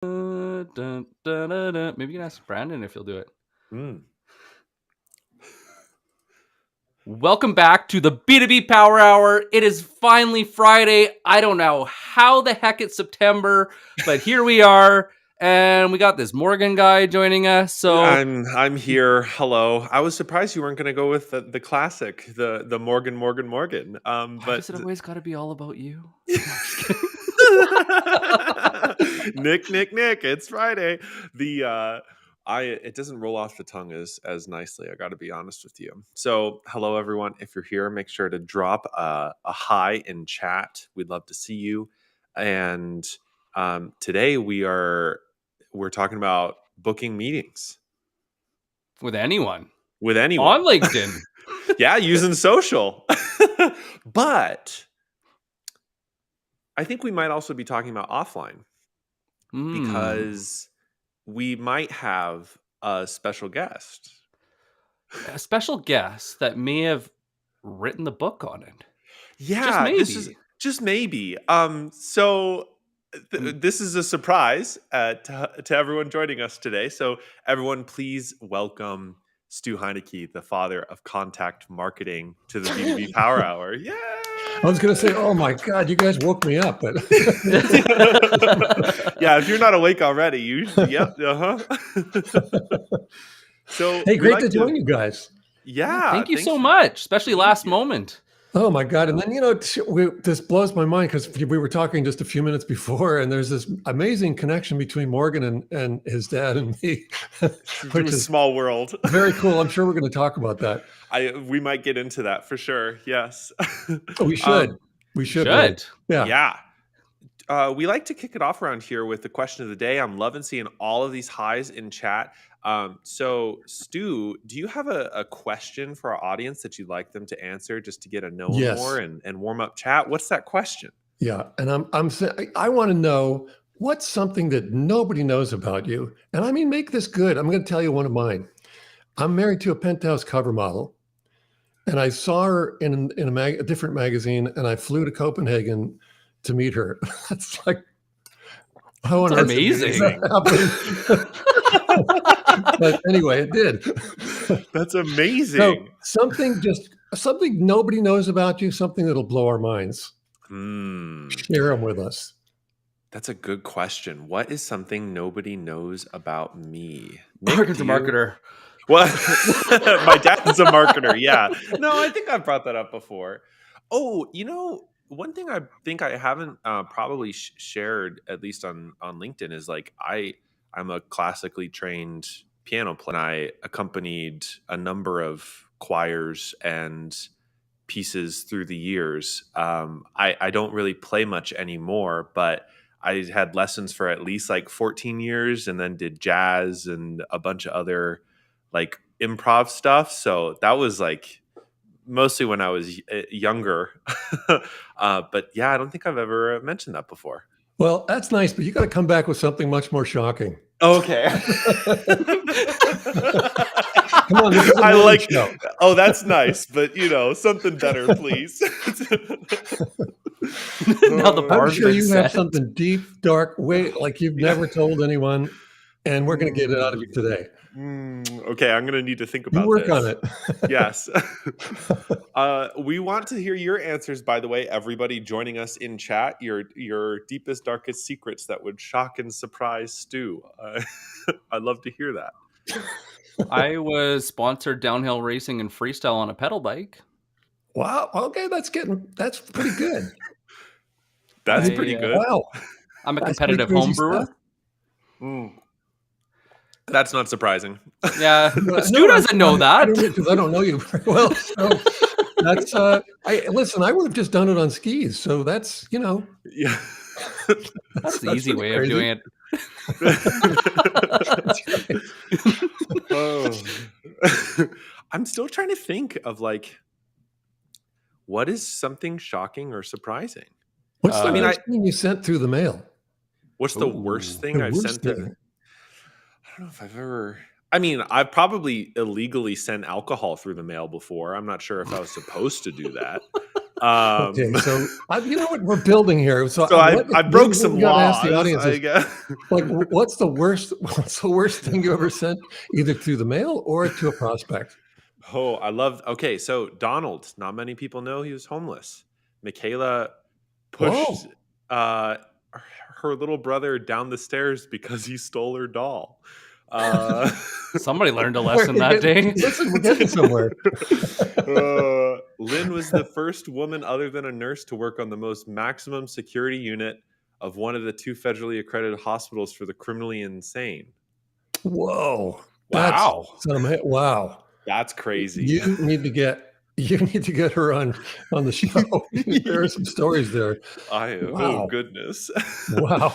Dun, dun, dun, dun. Maybe you can ask Brandon if he'll do it. Welcome back to the B2B Power Hour. It is finally Friday. I don't know how the heck it's September, but here we are. And we got this Morgan guy joining us. So I'm here. Hello. I was surprised you weren't going to go with the classic, the Morgan. why does it always got to be all about you? No, I'm just kidding. Nick. It's Friday. It doesn't roll off the tongue as nicely. I got to be honest with you. So, hello everyone. If you're here, make sure to drop a hi in chat. We'd love to see you. And today we're talking about booking meetings With anyone. with anyone On LinkedIn. Yeah, using social. But I think we might also be talking about offline because we might have a special guest. A special guest that may have written the book on it. Yeah, Just maybe. this is just maybe. This is a surprise to everyone joining us today. So everyone, please welcome Stu Heineke, the father of contact marketing, to the B2B Power Hour. Yeah. I was going to say, oh my God, you guys woke me up. But yeah, if you're not awake already, yep. So hey, great to join you guys. Yeah. Thank you so much, especially last moment. Oh my God. And then, this blows my mind because we were talking just a few minutes before, and there's this amazing connection between Morgan and his dad and me. Which is a small world. Very cool. I'm sure we're going to talk about that. We might get into that for sure. Yes. We should. We should. Yeah. We like to kick it off around here with the question of the day. I'm loving seeing all of these highs in chat. So, Stu, do you have a question for our audience that you'd like them to answer just to get to know more and warm up chat? What's that question? Yeah, and I want to know what's something that nobody knows about you, and I mean make this good. I'm going to tell you one of mine. I'm married to a penthouse cover model, and I saw her in a different magazine, and I flew to Copenhagen to meet her. That's like, how on earth amazing. But anyway, it did. That's amazing. So something nobody knows about you, something that'll blow our minds. Share them with us. That's a good question. What is something nobody knows about me? Morgan's a marketer. What? My dad's a marketer. Yeah. No, I think I've brought that up before. Oh, one thing I think I haven't probably shared, at least on LinkedIn, is like I'm a classically trained piano player. And I accompanied a number of choirs and pieces through the years. I don't really play much anymore, but I had lessons for at least like 14 years and then did jazz and a bunch of other like improv stuff. So that was like mostly when I was younger. But yeah, I don't think I've ever mentioned that before. Well, that's nice, but you got to come back with something much more shocking. Okay. Come on, this is a like show. Oh, that's nice, but something better, please. Now the bar's I'm sure you set. have something deep, dark, like you've never told anyone, and we're going to get it out of you today. Okay, I'm going to need to think about this. On it. Yes. We want to hear your answers, by the way, everybody joining us in chat, your deepest, darkest secrets that would shock and surprise Stu. I'd love to hear that. I was sponsored downhill racing and freestyle on a pedal bike. Wow. Okay, that's pretty good. That's pretty good. Wow. I'm a competitive home brewer. That's not surprising. Yeah, but Stu doesn't know that because I don't know you very well. So that's listen. I would have just done it on skis. So that's Yeah. That's the easy way of doing it. I'm still trying to think of like, what is something shocking or surprising? What's the worst thing you sent through the mail? What's the worst thing I've sent through? I don't know if I've ever. I mean, I've probably illegally sent alcohol through the mail before. I'm not sure if I was supposed to do that. Okay, so you know what we're building here. So, So I broke some we gotta laws, ask the audience I is, guess. like, what's the worst? What's the worst thing you ever sent, either through the mail or to a prospect? Oh, I love. Okay, so Donald. Not many people know he was homeless. Michaela pushed Whoa! uh, her little brother down the stairs because he stole her doll. Uh, Somebody learned a lesson that day. Listen, we're getting somewhere. Lynn was the first woman other than a nurse to work on the most maximum security unit of one of the 2 federally accredited hospitals for the criminally insane. Whoa! That's Wow. wow. That's crazy. You need to get her on the show. There are some stories there. Oh Wow. goodness. Wow.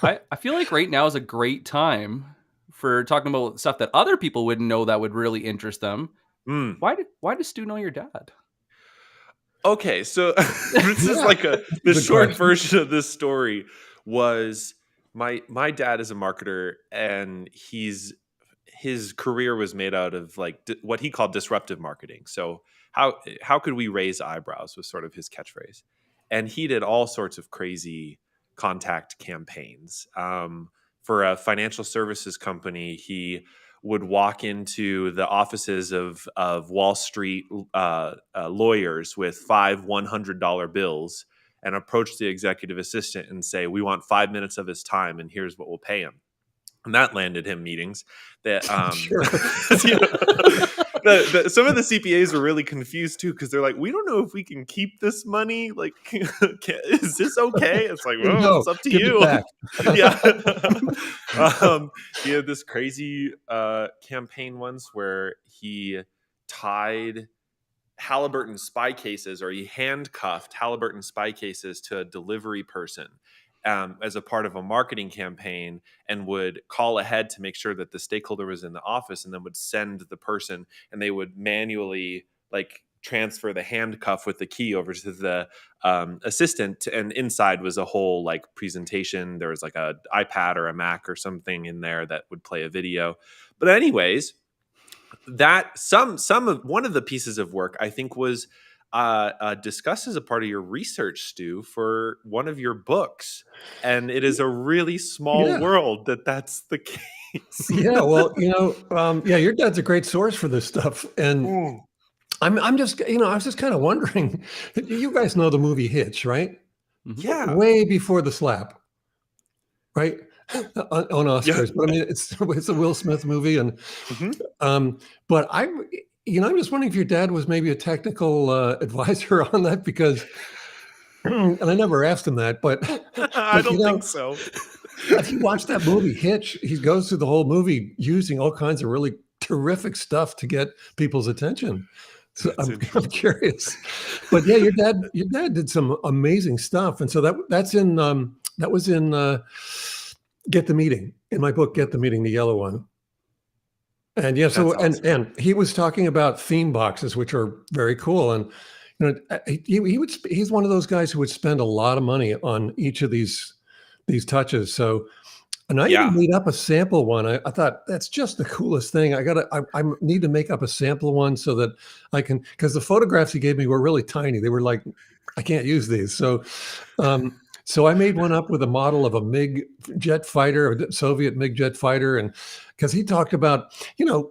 I feel like right now is a great time for talking about stuff that other people wouldn't know that would really interest them. Mm. Why does Stu know your dad? Okay, so this is Yeah. like the Good short question. version of this story was my dad is a marketer, and his career was made out of like what he called disruptive marketing. So how could we raise eyebrows was sort of his catchphrase, and he did all sorts of crazy contact campaigns. For a financial services company, he would walk into the offices of Wall Street lawyers with 5 $100 bills and approach the executive assistant and say, "We want 5 minutes of his time, and here's what we'll pay him." And that landed him meetings. That Sure. you know, some of the CPAs were really confused too, because they're like, "We don't know if we can keep this money. Like, is this okay?" It's like, well, No, it's up to give it you. back. Yeah. He had this crazy campaign once where he tied Halliburton spy cases, or he handcuffed Halliburton spy cases to a delivery person as a part of a marketing campaign, and would call ahead to make sure that the stakeholder was in the office, and then would send the person, and they would manually like transfer the handcuff with the key over to the assistant, and inside was a whole like presentation. There was like a iPad or a Mac or something in there that would play a video. But anyways, that some of one of the pieces of work I think was discussed as a part of your research, Stu, for one of your books, and it is a really small Yeah. world that's the case. Yeah. Well, yeah, your dad's a great source for this stuff, and I'm just, I was just kind of wondering. You guys know the movie Hitch, right? Yeah. Way before the slap, right? on Oscars, Yeah. but I mean, it's a Will Smith movie, and but I'm just wondering if your dad was maybe a technical advisor on that, because, and I never asked him that, but I don't think so. If you watch that movie Hitch, he goes through the whole movie using all kinds of really terrific stuff to get people's attention. So I'm curious, but yeah, your dad did some amazing stuff, and so that was in Get the Meeting, in my book, Get the Meeting, the yellow one. And yeah, so That's awesome. and he was talking about theme boxes, which are very cool. And he's one of those guys who would spend a lot of money on each of these touches. So, and I even made up a sample one. I thought that's just the coolest thing. I need to make up a sample one so that I can, because the photographs he gave me were really tiny. They were like, I can't use these. So, so I made one up with a model of a MiG jet fighter, a Soviet MiG jet fighter. And because he talked about,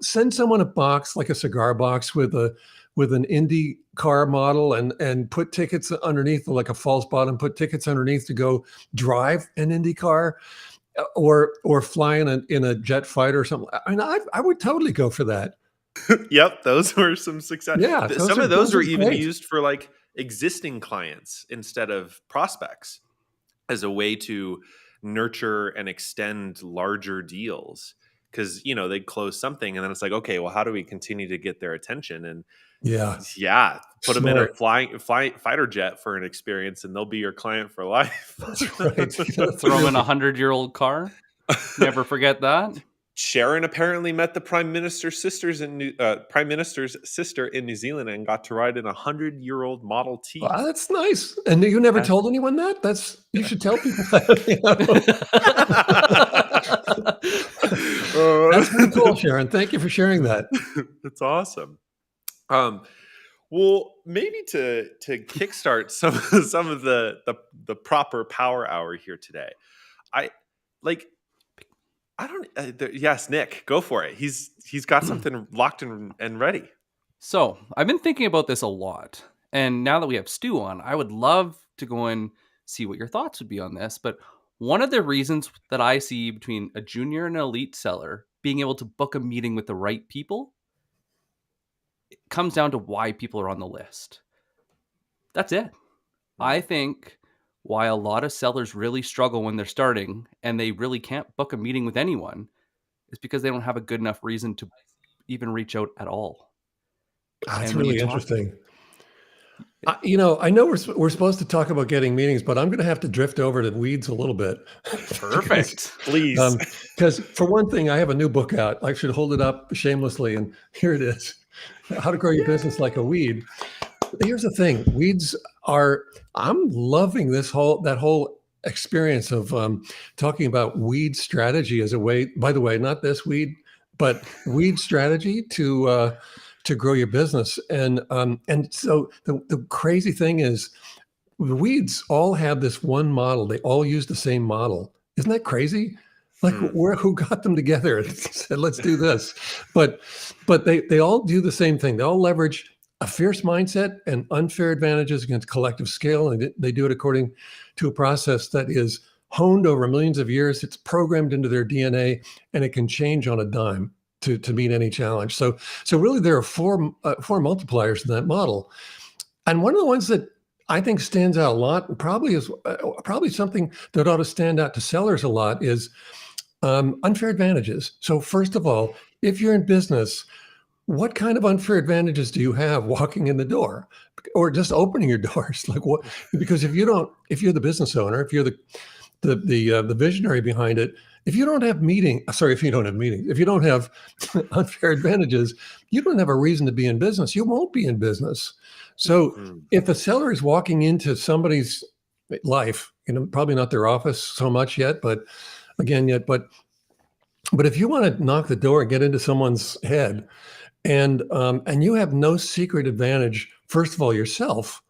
send someone a box, like a cigar box with an Indy car model, and put tickets underneath, like a false bottom, put tickets underneath to go drive an Indy car, or fly in a jet fighter or something. I mean, I would totally go for that. Yep, those were some success. Yeah, Some of those were even great. used for like existing clients instead of prospects, as a way to nurture and extend larger deals. Because they'd close something, and then it's like, okay, well, how do we continue to get their attention? And put them in a fighter jet for an experience, and they'll be your client for life. That's right. Throw them in a 100-year-old car. Never forget that. Sharon apparently met the Prime Minister's sister in New Zealand and got to ride in a 100-year-old Model T. Oh, that's nice. And you never told anyone that? You should tell people that. That's pretty cool, Sharon. Thank you for sharing that. That's awesome. Well, maybe to kickstart some of the proper power hour here today. I like I don't yes, Nick, go for it. He's got something locked and ready. So I've been thinking about this a lot. And now that we have Stu on, I would love to go and see what your thoughts would be on this. But one of the reasons that I see between a junior and an elite seller being able to book a meeting with the right people comes down to why people are on the list. That's it. I think why a lot of sellers really struggle when they're starting and they really can't book a meeting with anyone is because they don't have a good enough reason to even reach out at all. That's And when you really talk, interesting. I know we're supposed to talk about getting meetings, but I'm going to have to drift over to weeds a little bit. perfect. Please. Because for one thing, I have a new book out. I should hold it up shamelessly, and here it is: How to Grow Your Business Like a Weed. Here's the thing: weeds are. I'm loving that whole experience of talking about weed strategy as a way. By the way, not this weed, but weed strategy to grow your business. And so the crazy thing is, the weeds all have this one model. They all use the same model. Isn't that crazy? Like, who got them together and said, let's do this? But they all do the same thing. They all leverage a fierce mindset and unfair advantages against collective scale. And they do it according to a process that is honed over millions of years. It's programmed into their DNA, and it can change on a dime to meet any challenge. So really, there are four multipliers in that model. And one of the ones that I think stands out a lot, and probably is probably something that ought to stand out to sellers a lot, is unfair advantages. So first of all, if you're in business, what kind of unfair advantages do you have walking in the door or just opening your doors? Like what? Because if you're the business owner, if you're the visionary behind it, if you don't have unfair advantages, you don't have a reason to be in business. You won't be in business. So if a seller is walking into somebody's life, probably not their office so much yet, but if you want to knock the door and get into someone's head, and you have no secret advantage, first of all, yourself,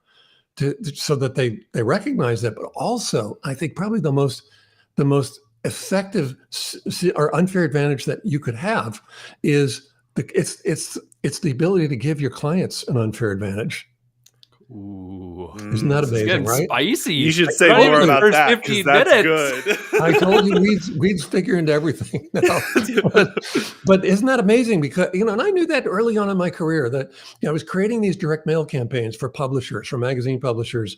so that they recognize that, but also I think probably the most effective or unfair advantage that you could have is it's the ability to give your clients an unfair advantage. Ooh, isn't that amazing, right? Spicy. You should say more about that, because that's good. I told you weeds figure into everything now. But isn't that amazing? Because and I knew that early on in my career that I was creating these direct mail campaigns for publishers, for magazine publishers.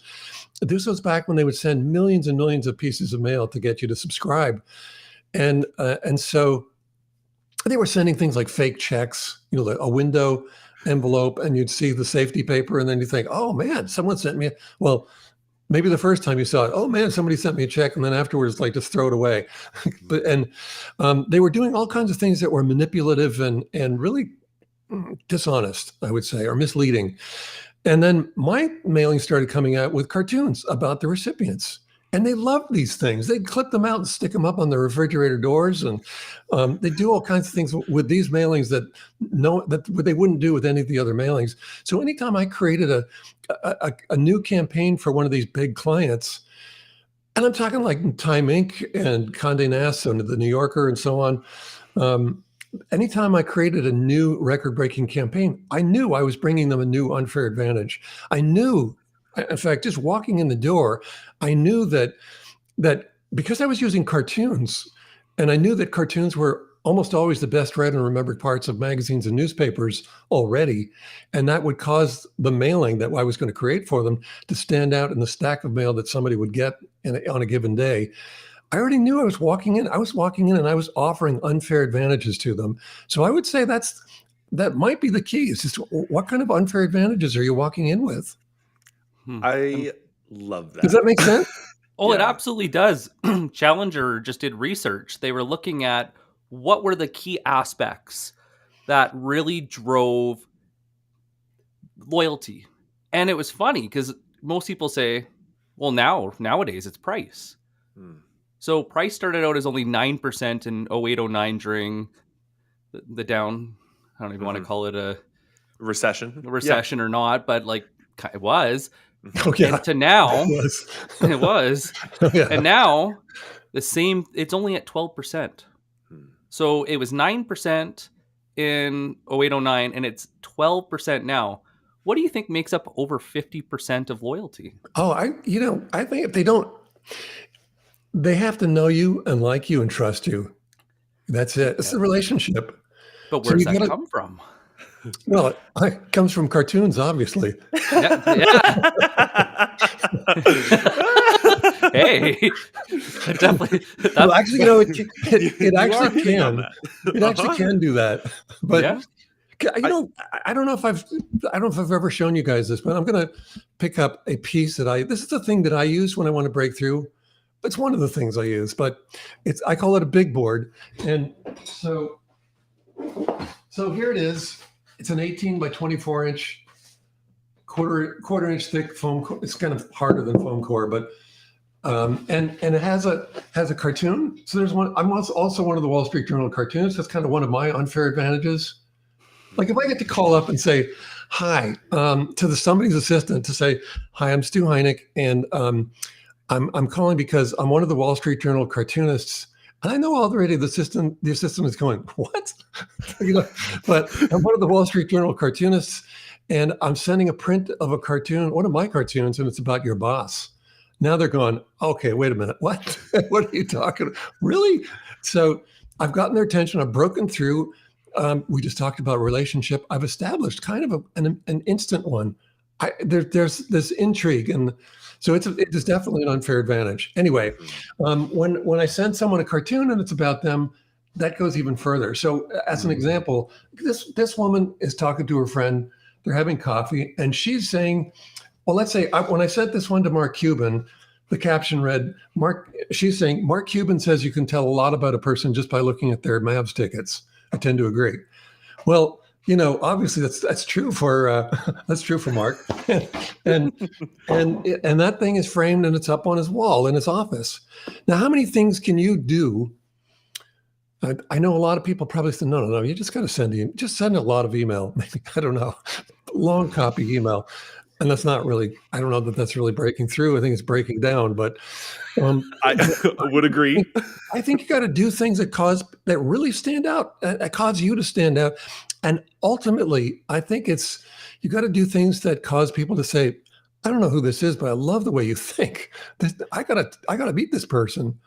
This was back when they would send millions and millions of pieces of mail to get you to subscribe, and so they were sending things like fake checks, a window envelope, and you'd see the safety paper, and then you think, oh man, someone sent me. Well, maybe the first time you saw it, oh man, somebody sent me a check, and then afterwards, like, just throw it away. But they were doing all kinds of things that were manipulative and really dishonest, I would say, or misleading. And then my mailing started coming out with cartoons about the recipients. And they loved these things. They'd clip them out and stick them up on the refrigerator doors. And they do all kinds of things with these mailings that they wouldn't do with any of the other mailings. So anytime I created a new campaign for one of these big clients, and I'm talking like Time Inc. and Condé Nast and the New Yorker and so on, anytime I created a new record-breaking campaign, I knew I was bringing them a new unfair advantage. I knew, in fact, just walking in the door, I knew that because I was using cartoons, and I knew that cartoons were almost always the best read and remembered parts of magazines and newspapers already, and that would cause the mailing that I was going to create for them to stand out in the stack of mail that somebody would get on a given day. I already knew I was walking in and I was offering unfair advantages to them. So I would say that might be the key. Is just what kind of unfair advantages are you walking in with? I love that. Does that make sense? Oh, yeah. It absolutely does. Challenger just did research. They were looking at what were the key aspects that really drove loyalty. And it was funny because most people say, well, nowadays it's price. So price started out as only 9% in 08, 09 during the down. I don't even want to call it a recession. or not, but like it was. Oh yeah, And to now, yes. it was. Oh, yeah. And now it's only at 12%. Hmm. So it was 9% in 0809 and it's 12% now. What do you think makes up over 50% of loyalty? Oh, I think if they don't, they have to know you and like you and trust you. That's it. It's a relationship. But So where's you that gotta, come from? well, it comes from cartoons, obviously. Yeah. Hey, definitely. Well, actually, it You actually are hitting on can. that. It actually can do that. But Yeah. I don't know if I've ever shown you guys this, but I'm going to pick up a piece this is the thing that I use when I want to break through. It's one of the things I use, but I call it a big board. And so here it is. It's an 18 by 24 inch, quarter inch thick foam. It's kind of harder than foam core, but and it has a cartoon. So there's one. I'm also one of the Wall Street Journal cartoonists. That's kind of one of my unfair advantages. Like if I get to call up and say hi to somebody's assistant to say, "Hi, I'm Stu Heineck, and I'm calling because I'm one of the Wall Street Journal cartoonists." And I know already the assistant is going, "What?" But I'm one of the Wall Street Journal cartoonists, and I'm sending a print of a cartoon, one of my cartoons, and it's about your boss. Now they're going, "Okay, wait a minute. What? What are you talking about? Really?" So I've gotten their attention. I've broken through. We just talked about relationship. I've established kind of an instant one. There's this intrigue, and so it is definitely an unfair advantage. Anyway, when I send someone a cartoon and it's about them, that goes even further. So as an example, this woman is talking to her friend. They're having coffee, and she's saying, well, let's say when I sent this one to Mark Cuban, the caption read, she's saying, Mark Cuban says you can tell a lot about a person just by looking at their Mavs tickets. I tend to agree. Well, obviously that's true for Mark, and that thing is framed and it's up on his wall in his office. Now, how many things can you do? I know a lot of people probably say, no, you just got to send a lot of email. Maybe, I don't know, long copy email. And that's not really, I don't know that that's really breaking through. I think it's breaking down, but I would agree. I think you got to do things that really stand out, that cause you to stand out. And ultimately, I think you got to do things that cause people to say, I don't know who this is, but I love the way you think. I gotta meet this person.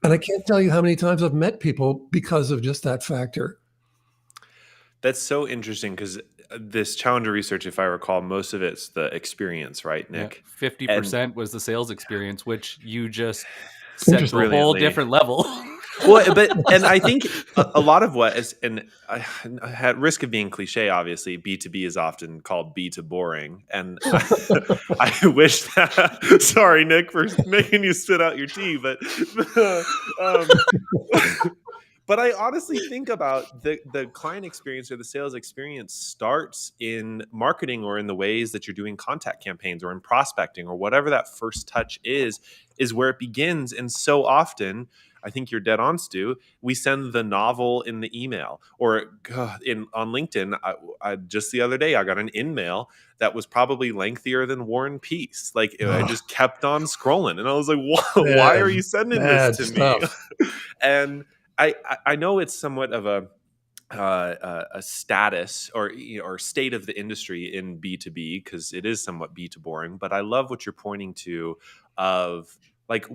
And I can't tell you how many times I've met people because of just that factor. That's so interesting because this Challenger research, if I recall, most of it's the experience, right, Nick? 50% was the sales experience, which you just set to a whole different level. Well, and I think a lot of what is, and at risk of being cliche, obviously, B2B is often called B to boring. And I wish that, sorry, Nick, for making you spit out your tea, but but I honestly think about the client experience or the sales experience starts in marketing or in the ways that you're doing contact campaigns or in prospecting or whatever that first touch is where it begins. And so often, I think you're dead on, Stu, we send the novel in the email or on LinkedIn. I just the other day, I got an InMail that was probably lengthier than War and Peace. Like I just kept on scrolling and I was like, why are you sending this to me? And I know it's somewhat of a status or state of the industry in B2B because it is somewhat B2 boring. But I love what you're pointing to of like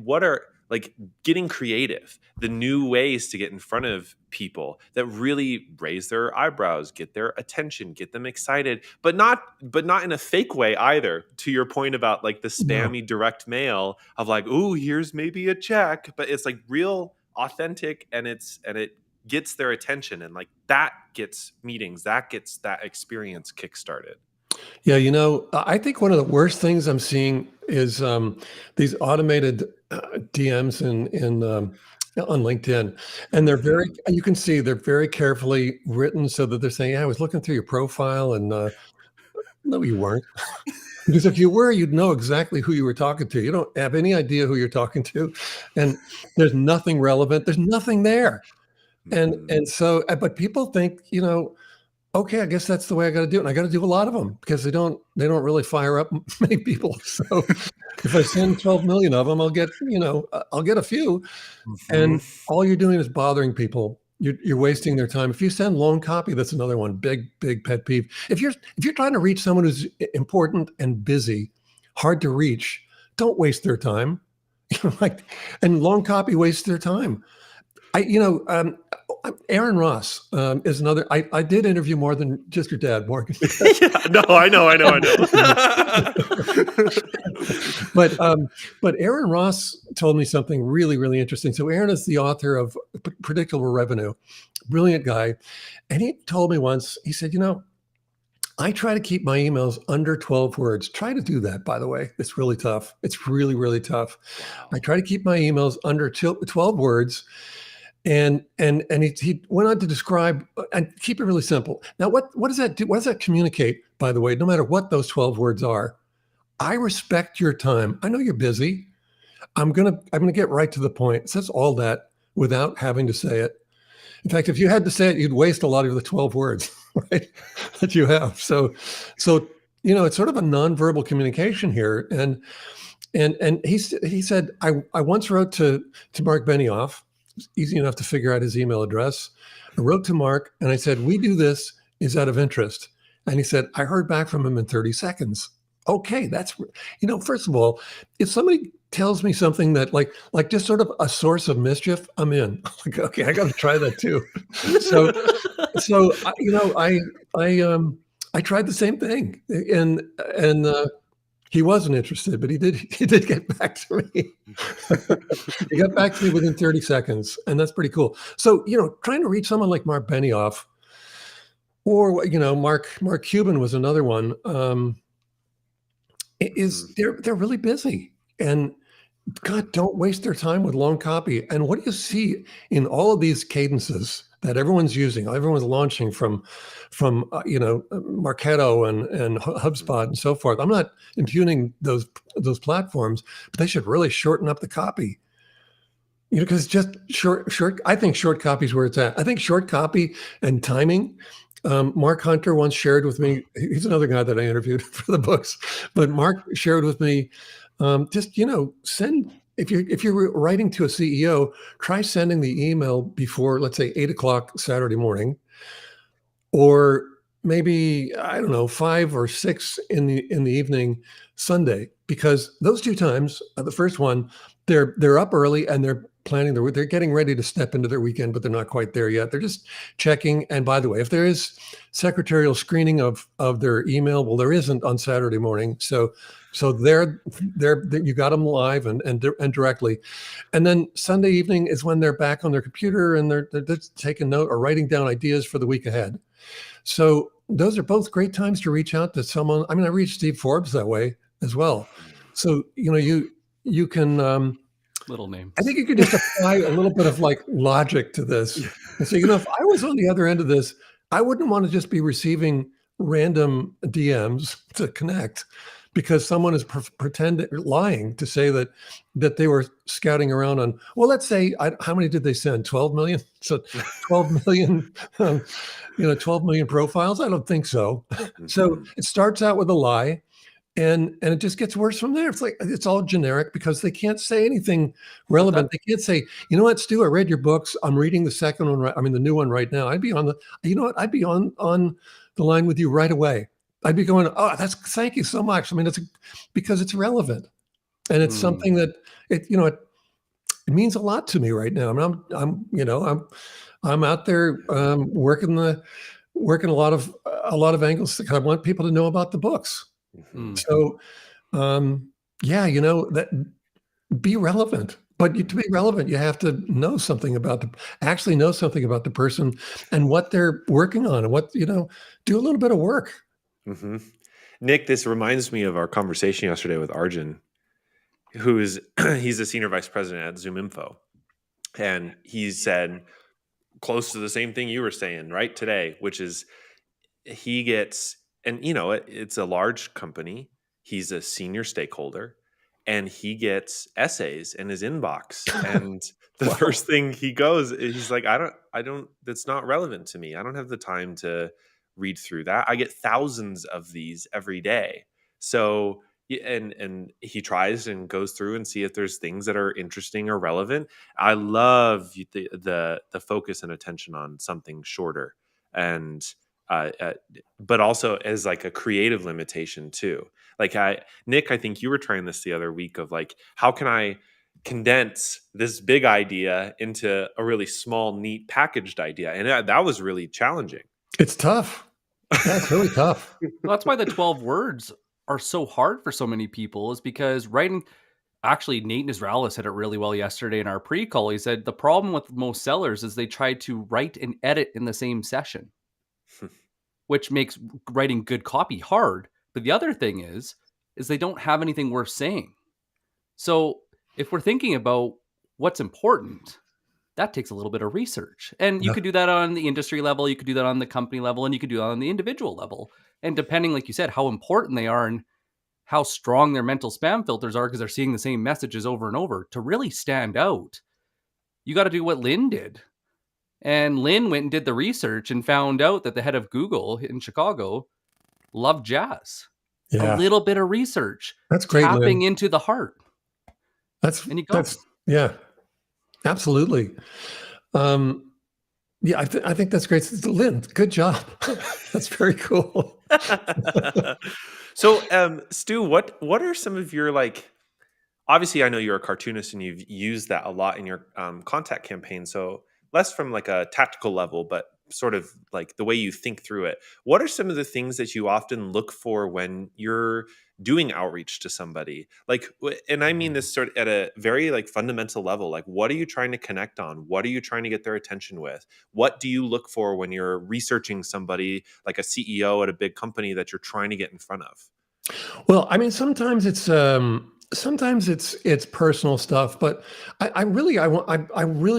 getting creative, the new ways to get in front of people that really raise their eyebrows, get their attention, get them excited, but not in a fake way either. To your point about like the spammy direct mail of like, ooh, here's maybe a check, but it's like real authentic and it gets their attention and like that gets meetings, that gets that experience kickstarted. Yeah, I think one of the worst things I'm seeing is these automated DMs on LinkedIn, and you can see they're very carefully written so that they're saying, "Yeah, I was looking through your profile," and no, you weren't. Because if you were, you'd know exactly who you were talking to. You don't have any idea who you're talking to, and there's nothing relevant. There's nothing there, and so, but people think, okay, I guess that's the way I got to do it. And I got to do a lot of them because they don't really fire up many people. So if I send 12 million of them, I'll get a few. Mhm. And all you're doing is bothering people. You're wasting their time. If you send long copy, that's another one. Big pet peeve. If you're trying to reach someone who's important and busy, hard to reach, don't waste their time. Like, and long copy wastes their time. Aaron Ross is another. I did interview more than just your dad, Morgan. Yeah, no, I know. But Aaron Ross told me something really, really interesting. So Aaron is the author of Predictable Revenue, brilliant guy. And he told me once, he said, I try to keep my emails under 12 words. Try to do that, by the way. It's really tough. It's really, really tough. Wow. I try to keep my emails under 12 words. And he went on to describe and keep it really simple. Now, what does that do? What does that communicate, by the way, no matter what those 12 words are? I respect your time. I know you're busy. I'm gonna get right to the point. It says all that without having to say it. In fact, if you had to say it, you'd waste a lot of the 12 words, right? That you have. So it's sort of a nonverbal communication here. And he said, I once wrote to Mark Benioff. It's easy enough to figure out his email address. I wrote to Mark and I said, we do this is out of interest. And he said, I heard back from him in 30 seconds. Okay, that's first of all, if somebody tells me something that like just sort of a source of mischief, I'm in. Like, okay, I got to try that too. So I tried the same thing, and he wasn't interested, but he did get back to me. He got back to me within 30 seconds, and that's pretty cool. So trying to reach someone like Mark Benioff, or Mark Cuban was another one. They're really busy, and God, don't waste their time with long copy. And what do you see in all of these cadences that everyone's using, everyone's launching from Marketo and HubSpot and so forth? I'm not impugning those platforms, but they should really shorten up the copy. Because just short. I think short copy is where it's at. I think short copy and timing. Mark Hunter once shared with me. He's another guy that I interviewed for the books, but Mark shared with me. Just send if you're writing to a CEO, try sending the email before, let's say, 8:00 Saturday morning, or maybe I don't know 5 or 6 in the evening Sunday, because those two times, the first one, they're up early and they're planning they're getting ready to step into their weekend, but they're not quite there yet. They're just checking. And by the way, if there is secretarial screening of their email, well, there isn't on Saturday morning. So they're you got them live and directly. And then Sunday evening is when they're back on their computer and they're just taking note or writing down ideas for the week ahead. So those are both great times to reach out to someone. I mean, I reached Steve Forbes that way as well. So you can. Little names. I think you could just apply a little bit of like logic to this and say, if I was on the other end of this, I wouldn't want to just be receiving random DMs to connect because someone is lying to say that they were scouting around on, well, let's say, how many did they send? 12 million? So 12 million, 12 million profiles? I don't think so. So it starts out with a lie. And it just gets worse from there. It's like, it's all generic because they can't say anything relevant. They can't say, you know what, Stu, I read your books. I'm reading the second one. The new one right now. I'd be on I'd be on the line with you right away. I'd be going, oh, thank you so much. I mean, because it's relevant. And it's something that it means a lot to me right now. I mean, I'm out there working a lot of angles because I want people to know about the books. So, that be relevant. But to be relevant, you have to know something about the person and what they're working on, and what do a little bit of work. Mm-hmm. Nick, this reminds me of our conversation yesterday with Arjun, he's a senior vice president at ZoomInfo, and he said close to the same thing you were saying right today, which is he gets, and it's a large company. He's a senior stakeholder, and he gets essays in his inbox. And the first thing he's like, I don't, that's not relevant to me. I don't have the time to read through that. I get thousands of these every day. So and he tries and goes through and see if there's things that are interesting or relevant. I love the focus and attention on something shorter, and uh, uh, but also as like a creative limitation too. Like Nick, I think you were trying this the other week of like, how can I condense this big idea into a really small, neat, packaged idea? And that was really challenging. It's tough. That's really tough. Well, that's why the 12 words are so hard for so many people, is because writing. Actually, Nate Nisralis said it really well yesterday in our pre-call. He said the problem with most sellers is they try to write and edit in the same session, which makes writing good copy hard. But the other thing is they don't have anything worth saying. So if we're thinking about what's important, that takes a little bit of research. And you Yeah. could do that on the industry level, you could do that on the company level, and you could do that on the individual level. And depending, like you said, how important they are and how strong their mental spam filters are, because they're seeing the same messages over and over, to really stand out, you got to do what Lynn did. And Lynn went and did the research and found out that the head of Google in Chicago loved jazz. A Yeah. little bit of research, That's great, tapping Lynn. into the heart. And you go. Yeah, absolutely. Yeah, I think that's great. Lynn, good job. That's very cool. So, Stu, what are some of your like? Obviously, I know you're a cartoonist and you've used that a lot in your contact campaign. So, less from like a tactical level, but sort of like the way you think through it. What are some of the things that you often look for when you're doing outreach to somebody? Like, and I mean this sort of at a very like fundamental level. Like, what are you trying to connect on? What are you trying to get their attention with? What do you look for when you're researching somebody, like a CEO at a big company that you're trying to get in front of? Well, I mean, sometimes it's personal stuff, but I really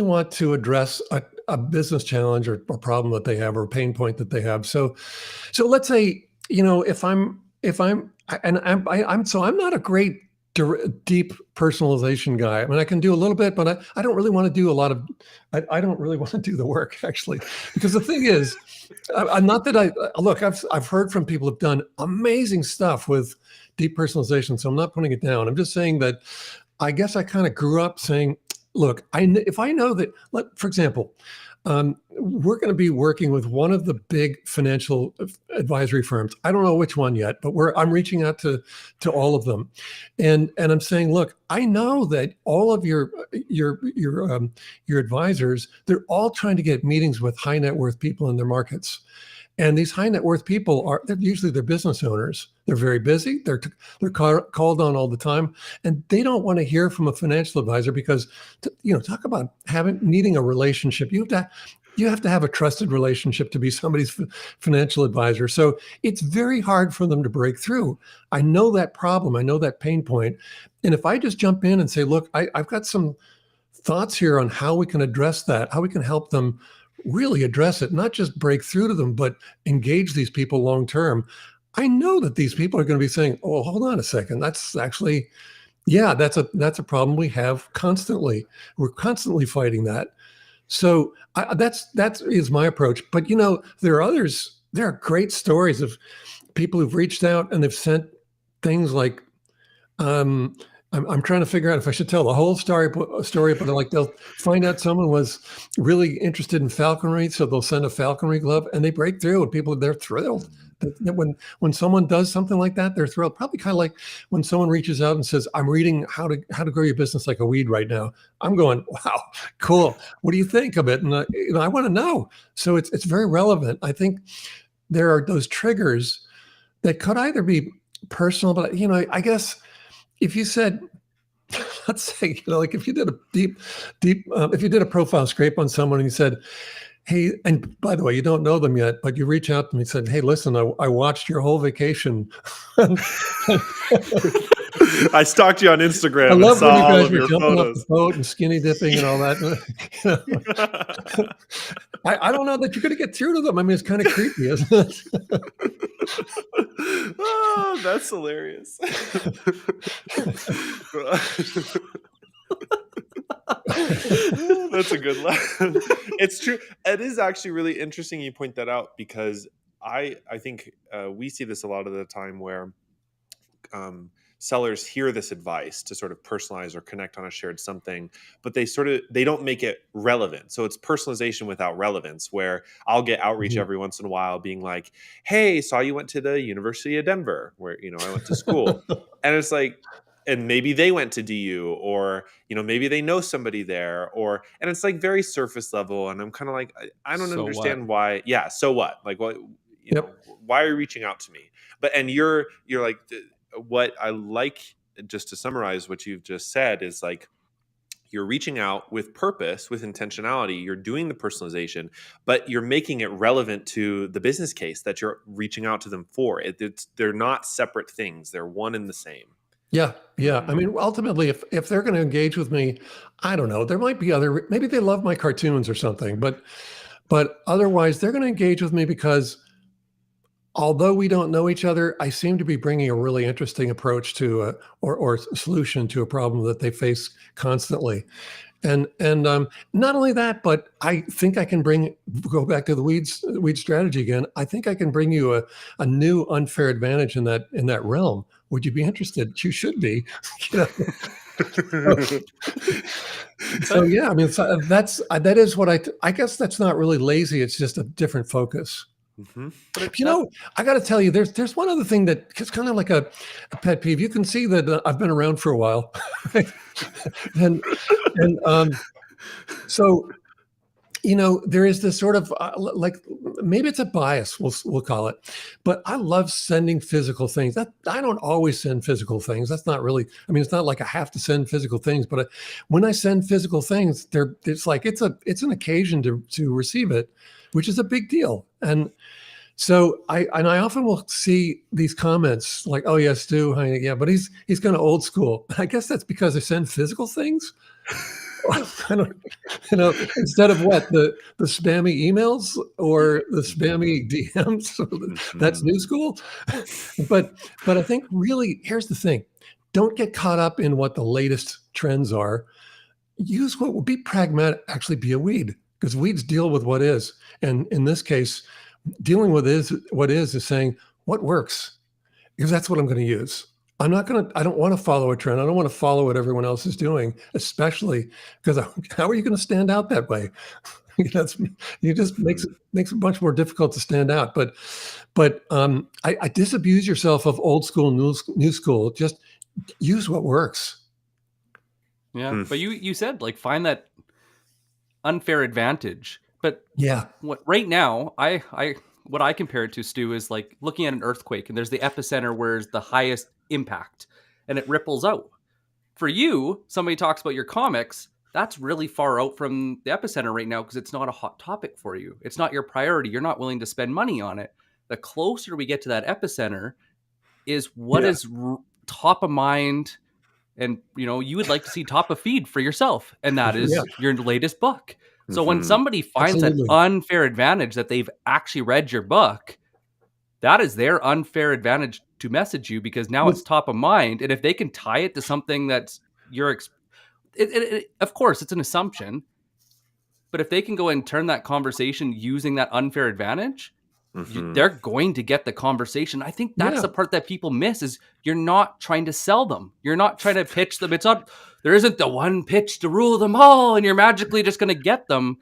want to address a business challenge or problem that they have or a pain point that they have. So let's say, I'm not a great deep personalization guy. I mean, I can do a little bit, but I don't really want to do a lot of. I don't really want to do the work actually, because the thing is, I'm not that I look. I've heard from people who've done amazing stuff with deep personalization, so I'm not putting it down. I'm just saying that I guess I kind of grew up saying, look, if I know that, for example, we're going to be working with one of the big financial advisory firms. I don't know which one yet, but I'm reaching out to all of them, and I'm saying, look, I know that all of your advisors, they're all trying to get meetings with high net worth people in their markets. And these high net worth people they're usually business owners. They're very busy. They're called on all the time, and they don't want to hear from a financial advisor because, talk about needing a relationship. You have to have a trusted relationship to be somebody's financial advisor. So it's very hard for them to break through. I know that problem. I know that pain point. And if I just jump in and say, look, I've got some thoughts here on how we can address that, how we can help them really address it, not just break through to them, but engage these people long term. I know that these people are going to be saying, "Oh, hold on a second. That's actually, yeah, that's a problem we have constantly. We're constantly fighting that." So that is my approach. But there are others. There are great stories of people who've reached out and they've sent things like. I'm trying to figure out if I should tell the whole story, but like they'll find out someone was really interested in falconry, so they'll send a falconry glove, and they break through, and they're thrilled. When someone does something like that, they're thrilled. Probably kind of like when someone reaches out and says, "I'm reading how to grow your business like a weed right now." I'm going, "Wow, cool. What do you think of it?" And I want to know. So it's very relevant. I think there are those triggers that could either be personal, but I guess. If you said, let's say, like if you did a if you did a profile scrape on someone and you said, hey, and by the way, you don't know them yet, but you reach out to me and said, hey, listen, I watched your whole vacation. I stalked you on Instagram. I love when you guys were your jumping photos. off the boat and skinny dipping and all that. I don't know that you're going to get through to them. I mean, it's kind of creepy, isn't it? Oh, that's hilarious. That's a good laugh. It's true. It is actually really interesting you point that out, because I think we see this a lot of the time where sellers hear this advice to sort of personalize or connect on a shared something, but they don't make it relevant. So it's personalization without relevance, where I'll get outreach Mhm. every once in a while being like, hey, saw you went to the University of Denver, where I went to school. And it's like, and maybe they went to DU, or maybe they know somebody there, and it's like very surface level. And I'm kind of like, I don't So what? understand why. Yeah, so what? Like, what? Yep. Why are you reaching out to me? But and you're like, what I like, just to summarize what you've just said, is like, you're reaching out with purpose, with intentionality. You're doing the personalization, but you're making it relevant to the business case that you're reaching out to them for. They're not separate things. They're one and the same. Yeah, yeah. I Mhm. mean, ultimately, if they're going to engage with me, I don't know. There might be other. Maybe they love my cartoons or something, but otherwise, they're going to engage with me because although we don't know each other, I seem to be bringing a really interesting approach to or solution to a problem that they face constantly. And not only that, but I think I can go back to the weed strategy again. I think I can bring you a new unfair advantage in that realm. Would you be interested? You should be. You know. So, so But yeah, I mean, that is what I guess that's not really lazy. It's just a different focus. Mhm. but it, You that know, I got to tell you, there's one other thing that it's kind of like a pet peeve. You can see that I've been around for a while, right? And so there is this sort of like maybe it's a bias, we'll call it, but I love sending physical things. That I don't always send physical things. That's not really. I mean, it's not like I have to send physical things, but when I send physical things, it's like it's an occasion to receive it, which is a big deal. And so I often will see these comments like, "Oh yes, Stu, honey, yeah, but he's kind of old school." I guess that's because I send physical things. I don't, instead of what the spammy emails or the spammy DMs. That's new Mhm. school. But I think really here's the thing: don't get caught up in what the latest trends are. Use what will be pragmatic. Actually, be a weed because weeds deal with what is, and in this case, dealing with is saying what works because that's what I'm going to use. I don't want to follow a trend. I don't want to follow what everyone else is doing, especially because how are you going to stand out that way? That's you just Mhm. makes it much more difficult to stand out. But I disabuse yourself of old school, new school. Just use what works. yeah. Hmm. But you said like find that unfair advantage. But Yeah. what right now I what I compare it to, Stu, is like looking at an earthquake and there's the epicenter where's the highest impact and it ripples out. For you, somebody talks about your comics, that's really far out from the epicenter right now because it's not a hot topic for you. It's not your priority. You're not willing to spend money on it. The closer we get to that epicenter is what Yeah. is top of mind, and you would like to see top of feed for yourself, and that Yeah. is your latest book. So when Mhm. somebody finds that Absolutely. unfair advantage that they've actually read your book, that is their unfair advantage to message you because now Well, it's top of mind. And if they can tie it to something that's of course it's an assumption, but if they can go and turn that conversation using that unfair advantage, Mhm. they're going to get the conversation. I think that's yeah. the part that people miss is you're not trying to sell them. You're not trying to pitch them. It's not, there isn't the one pitch to rule them all and you're magically just going to get them.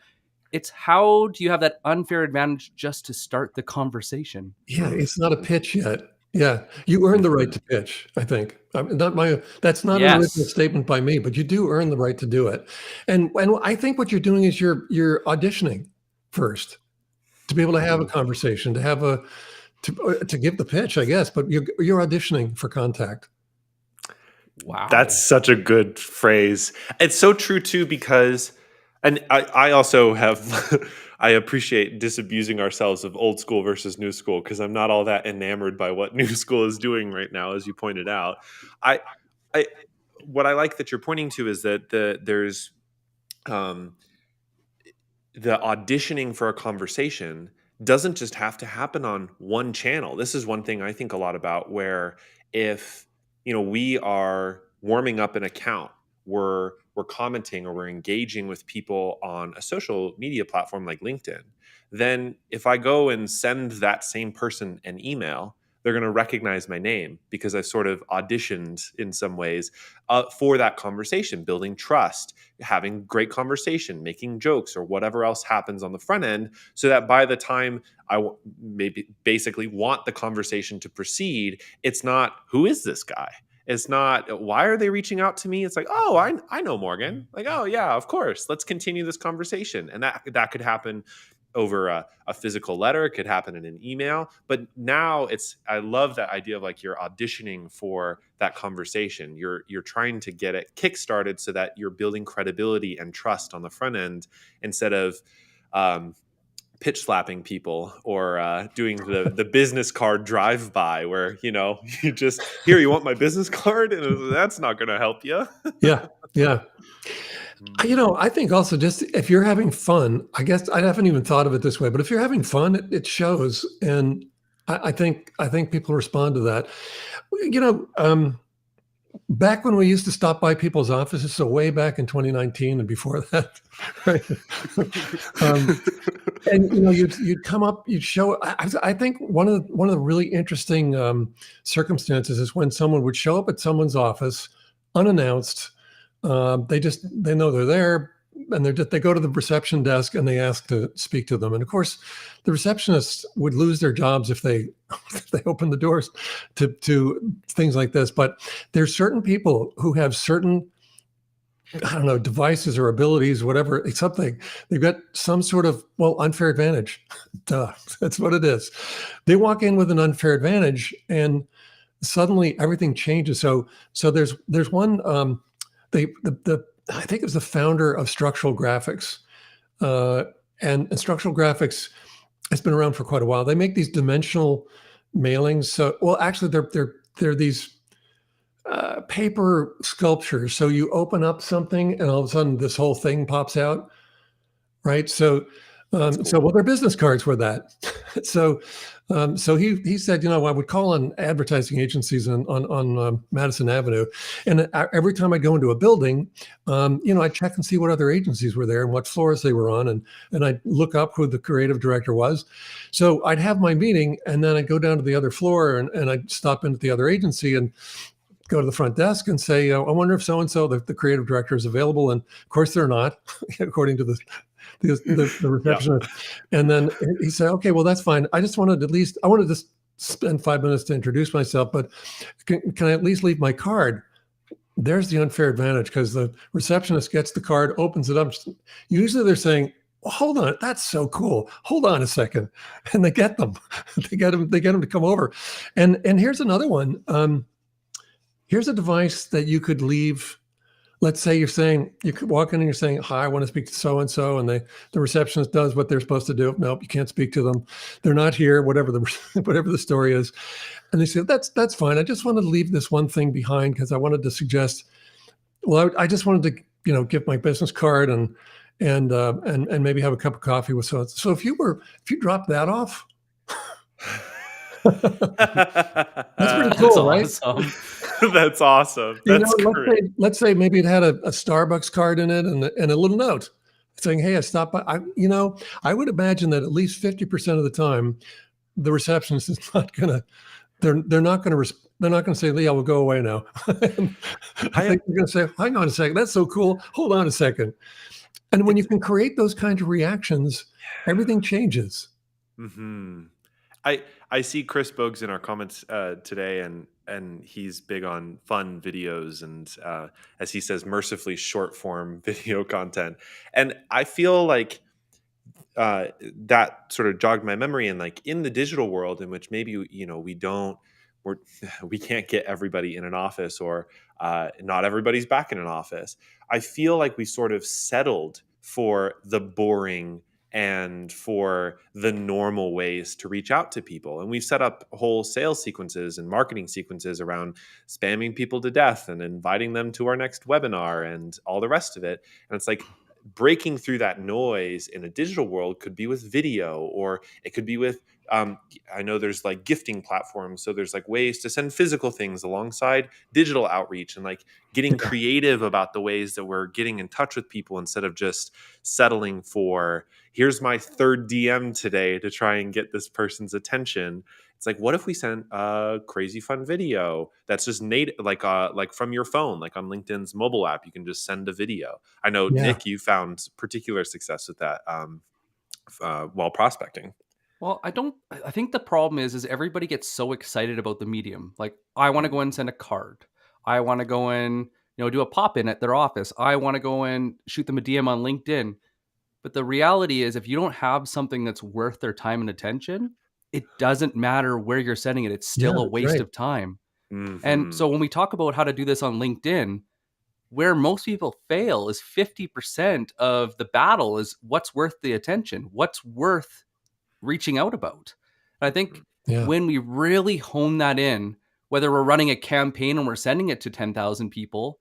It's how do you have that unfair advantage just to start the conversation? Yeah. Mhm. It's not a pitch yet. Yeah. You earn the right Mhm. to pitch, I think. Not my that's not an original Yes. statement by me, but you do earn the right to do it. And I think what you're doing is you're auditioning first to be able to have a Mhm. conversation, to have a to give the pitch, I guess, but you're auditioning for contact. Wow. That's such a good phrase. It's so true too, because, and I also have, I appreciate disabusing ourselves of old school versus new school because I'm not all that enamored by what new school is doing right now, as you pointed out. I, I, what I like that you're pointing to is that there's um, the auditioning for a conversation doesn't just have to happen on one channel. This is one thing I think a lot about, where if we are warming up an account, we're commenting or we're engaging with people on a social media platform like LinkedIn, then if I go and send that same person an email, they're going to recognize my name because I sort of auditioned in some ways for that conversation, building trust, having great conversation, making jokes, or whatever else happens on the front end, so that by the time maybe basically want the conversation to proceed, it's not, who is this guy? It's not, why are they reaching out to me? It's like, oh, I know Morgan. Like, oh yeah, of course. Let's continue this conversation. And that could happen over a physical letter. It could happen in an email. But now I love that idea of like you're auditioning for that conversation. You're trying to get it kickstarted so that you're building credibility and trust on the front end instead of pitch slapping people or doing the business card drive by where, you just, here, you want my business card? And that's not going to help you. Yeah. Yeah. I think also just if you're having fun, I guess I haven't even thought of it this way, but if you're having fun, it shows. And I think people respond to that. Back when we used to stop by people's offices, so way back in 2019 and before that, right? And you'd come up, you'd show. I think one of the really interesting circumstances is when someone would show up at someone's office unannounced. They know they're there, and they go to the reception desk and they ask to speak to them. And of course, the receptionists would lose their jobs if they open the doors to things like this. But there's certain people who have certain, I don't know, devices or abilities, whatever, something. They've got some sort of, unfair advantage. Duh, that's what it is. They walk in with an unfair advantage, and suddenly everything changes. So there's one. I think it was the founder of Structural Graphics, and Structural Graphics has been around for quite a while. They make these dimensional mailings. So, actually, they're these paper sculptures. So you open up something, and all of a sudden, this whole thing pops out, right? So, Cool. their business cards were that. So he said, I would call on advertising agencies on Madison Avenue, and every time I go into a building, I'd check and see what other agencies were there and what floors they were on, and I'd look up who the creative director was. So I'd have my meeting, and then I'd go down to the other floor, and I'd stop into the other agency and go to the front desk and say, I wonder if so-and-so, the creative director, is available. And of course they're not, according to the receptionist. Yeah. And then he said, okay, well, that's fine. I wanted to spend 5 minutes to introduce myself, but can I at least leave my card? There's the unfair advantage, because the receptionist gets the card, opens it up. Usually they're saying, well, hold on, that's so cool. Hold on a second. And they get them. They get them to come over. And here's another one. Here's a device that you could leave. Let's say you could walk in and you're saying, hi, I want to speak to so-and-so. And the receptionist does what they're supposed to do. Nope, you can't speak to them. They're not here, whatever the story is. And they say, that's fine. I just wanted to leave this one thing behind because I wanted to suggest, I just wanted to, give my business card and maybe have a cup of coffee with so-and-so. So if you drop that off, that's pretty cool, right? Awesome. That's awesome. That's great. Let's say maybe it had a Starbucks card in it and a little note saying, hey, I stopped by. I would imagine that at least 50% of the time, the receptionist is not going to, they're not going to say, Lee, I will go away now. I think they're going to say, hang on a second. That's so cool. Hold on a second. And when you can create those kinds of reactions, everything changes. Mm-hmm. I see Chris Bogues in our comments today, and he's big on fun videos and, as he says, mercifully short form video content. And I feel like that sort of jogged my memory. And like in the digital world, in which maybe we can't get everybody in an office, or not everybody's back in an office. I feel like we sort of settled for the boring and for the normal ways to reach out to people. And we've set up whole sales sequences and marketing sequences around spamming people to death and inviting them to our next webinar and all the rest of it. And it's like, breaking through that noise in a digital world could be with video, or it could be with I know there's like gifting platforms, so there's like ways to send physical things alongside digital outreach, and like getting Yeah. creative about the ways that we're getting in touch with people instead of just settling for, here's my third DM today to try and get this person's attention. It's like, what if we sent a crazy fun video that's just native, like from your phone, like on LinkedIn's mobile app, you can just send a video. I know, Yeah. Nick, you found particular success with that while prospecting. Well, I think the problem is everybody gets so excited about the medium. Like, I want to go and send a card. I want to go and, do a pop-in at their office. I want to go and shoot them a DM on LinkedIn. But the reality is, if you don't have something that's worth their time and attention, it doesn't matter where you're sending it. It's Yeah, still a that's waste right. of time. And Hmm. so when we talk about how to do this on LinkedIn, where most people fail is 50% of the battle is what's worth the attention, what's worth reaching out about. And I think Yeah. when we really hone that in, whether we're running a campaign and we're sending it to 10,000 people,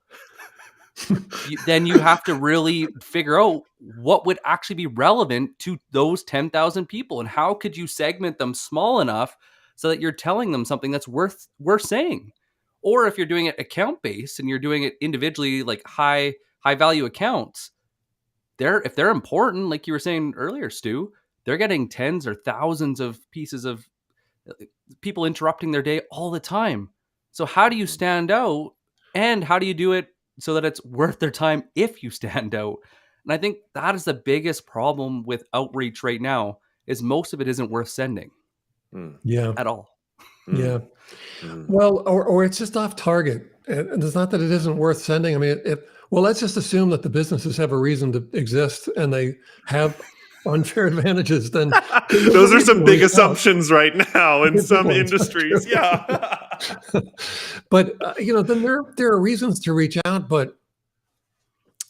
then you have to really figure out what would actually be relevant to those 10,000 people, and how could you segment them small enough so that you're telling them something that's worth saying. Or if you're doing it account based and you're doing it individually, like high value accounts, if they're important, like you were saying earlier, Stu, they're getting tens or thousands of pieces of people interrupting their day all the time. So how do you stand out, and how do you do it so that it's worth their time if you stand out? And I think that is the biggest problem with outreach right now, is most of it isn't worth sending Mm, Yeah. at all. Yeah. mm, mm. Well, or it's just off target. And it's not that it isn't worth sending. I mean, well, let's just assume that the businesses have a reason to exist and they have unfair advantages, then there's no Those are reason some to big reach out. assumptions right now in They're big some ones. That's true. industries. Yeah. But then there are reasons to reach out. But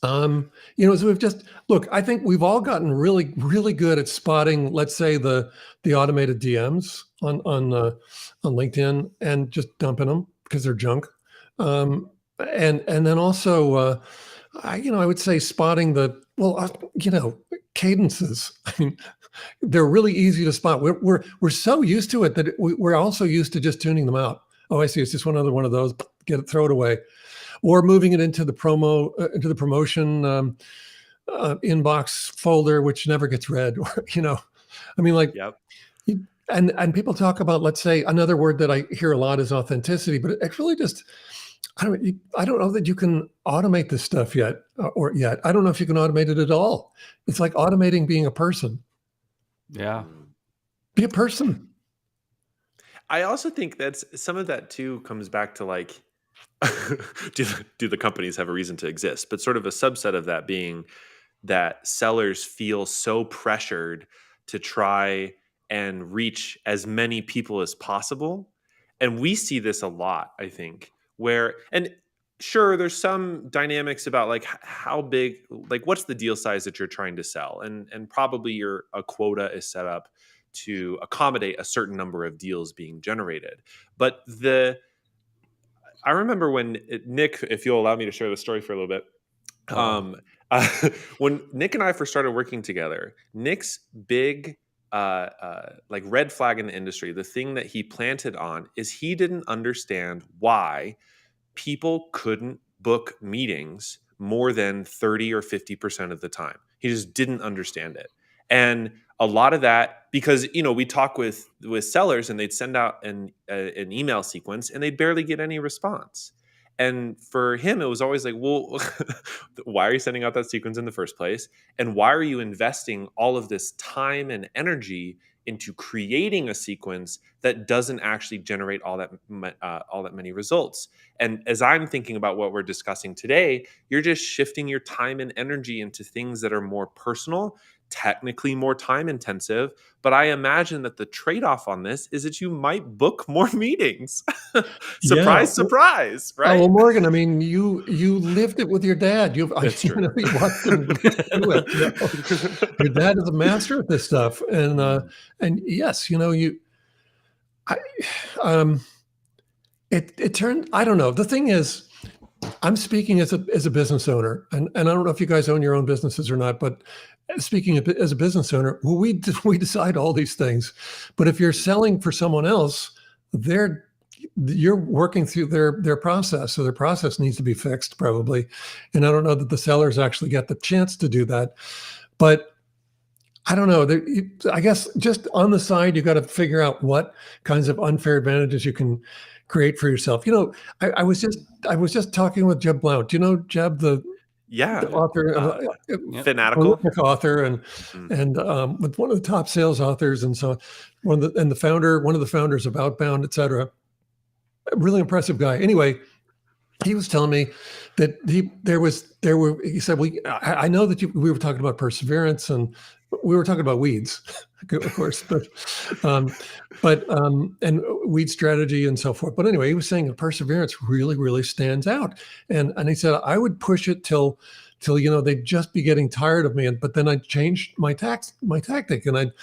so we've just look. I think we've all gotten really, really good at spotting, let's say, the automated DMs on LinkedIn and just dumping them because they're junk. And then also, I would say spotting cadences. I mean, they're really easy to spot. We're so used to it that we're also used to just tuning them out. Oh, I see. It's just another one of those. Throw it away, or moving it into the promotion inbox folder, which never gets read. Or I mean, like, Yep. and people talk about, let's say, another word that I hear a lot is authenticity, but it's really just I don't know that you can automate this stuff yet, or yet. I don't know if you can automate it at all. It's like automating being a person. Yeah. Be a person. I also think that's some of that too comes back to like, do the companies have a reason to exist? But sort of a subset of that being that sellers feel so pressured to try and reach as many people as possible. And we see this a lot, I think, and sure, there's some dynamics about like how big, like what's the deal size that you're trying to sell. And probably a quota is set up to accommodate a certain number of deals being generated. But I remember when Nick, if you'll allow me to share the story for a little bit, Oh, uh, when Nick and I first started working together, Nick's big like red flag in the industry, the thing that he planted on is he didn't understand why people couldn't book meetings more than 30 or 50% of the time. He just didn't understand it. And a lot of that, because we talk with sellers and they'd send out an email sequence and they'd barely get any response. And for him, it was always like, well, why are you sending out that sequence in the first place? And why are you investing all of this time and energy into creating a sequence that doesn't actually generate all that many results? And as I'm thinking about what we're discussing today, you're just shifting your time and energy into things that are more personal, technically more time intensive. But I imagine that the trade-off on this is that you might book more meetings. yeah. Surprise, surprise, Oh, right? well, Morgan, I mean, you lived it with your dad. That's true. You watched him do it. Your dad is a master at this stuff, and yes, I, um, it turned. I don't know. The thing is, I'm speaking as a business owner, and I don't know if you guys own your own businesses or not, but speaking as a business owner, well, we decide all these things. But if you're selling for someone else, you're working through their process, so their process needs to be fixed probably. And I don't know that the sellers actually get the chance to do that, but I don't know. I guess just on the side, you got to figure out what kinds of unfair advantages you can create for yourself. I was just talking with Jeb Blount. Do you know Jeb, the Yeah. author of Yep. Fanatical. prolific author and with one of the top sales authors, and so one of the founders of Outbound, et cetera. A really impressive guy. Anyway, he was telling me that he said, I know that we were talking about perseverance, and we were talking about weeds, of course, and weed strategy and so forth. But anyway, he was saying that perseverance really, really stands out. And he said, I would push it till they'd just be getting tired of me. But then I'd change my tactic, and I'd